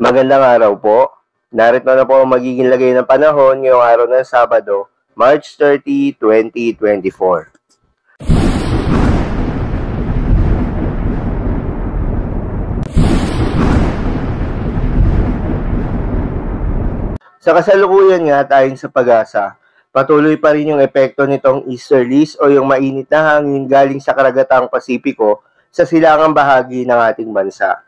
Magandang araw po. Narito na po ang magiging lagay ng panahon ngayong araw ng Sabado, March 30, 2024. Sa kasalukuyan nga at ayon sa Pag-asa, patuloy pa rin yung epekto nitong easterlies o yung mainit na hangin galing sa karagatang Pasipiko sa silangang bahagi ng ating bansa.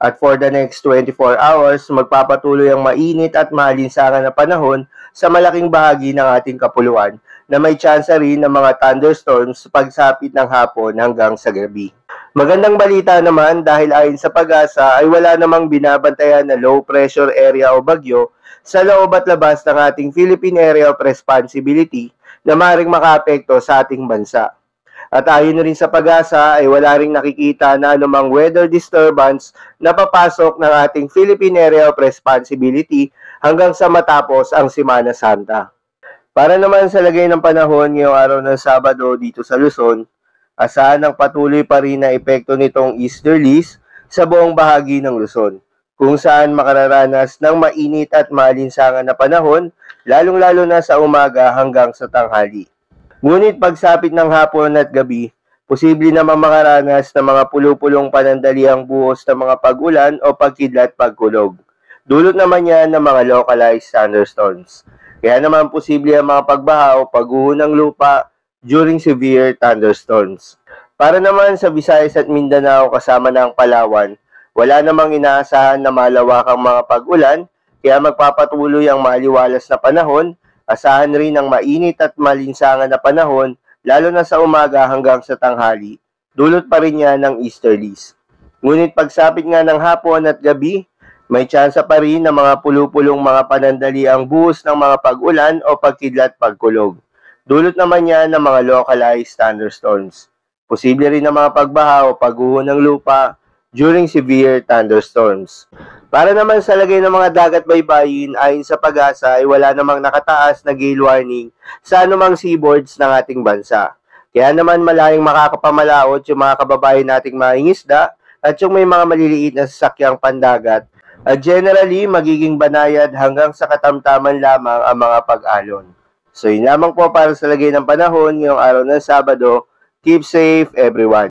At for the next 24 hours, magpapatuloy ang mainit at maalinsangan na panahon sa malaking bahagi ng ating kapuluan na may tsansa rin ng mga thunderstorms pagsapit ng hapon hanggang sa gabi. Magandang balita naman dahil ayon sa Pag-asa ay wala namang binabantayan na low pressure area o bagyo sa loob at labas ng ating Philippine Area of Responsibility na maaaring makaapekto sa ating bansa. At ayon rin sa Pag-asa ay wala ring nakikita na anumang weather disturbance na papasok ng ating Philippine Area of Responsibility hanggang sa matapos ang Semana Santa. Para naman sa lagay ng panahon ngayong araw ng Sabado dito sa Luzon, asahan ang patuloy pa rin na epekto nitong easterlies sa buong bahagi ng Luzon, kung saan makararanas ng mainit at maalinsangan na panahon, lalong-lalo na sa umaga hanggang sa tanghali. Ngunit pagsapit ng hapon at gabi, posible naman makaranas ng mga pulupulong panandaliang buhos ng mga pag-ulan o pagkidlat pagkulog. Dulot naman yan ng mga localized thunderstorms. Kaya naman posible ang mga pagbaha o pagguho ng lupa during severe thunderstorms. Para naman sa Visayas at Mindanao kasama ng Palawan, wala namang inaasahan na malawakang mga pag-ulan, kaya magpapatuloy ang maliwalas na panahon. Asahan rin ang mainit at malinsangan na panahon, lalo na sa umaga hanggang sa tanghali. Dulot pa rin yan ng easterlies. Ngunit pagsapit nga ng hapon at gabi, may tsansa pa rin ng mga pulupulong mga panandaliang buhos ng mga pag-ulan o pagkidlat pagkulog. Dulot naman yan ng mga localized thunderstorms. Posible rin ng mga pagbaha o pagguho ng lupa during severe thunderstorms. Para naman sa lagay ng mga dagat baybayin, ayon sa Pag-asa ay wala namang nakataas na gale warning sa anumang seaboards ng ating bansa. Kaya naman malayong makakapamalaot yung mga kababayan nating mangingisda at yung may mga maliliit na sasakyang pandagat. At generally, magiging banayad hanggang sa katamtaman lamang ang mga pag-alon. So yun lamang po para sa lagay ng panahon ngayong araw ng Sabado. Keep safe everyone.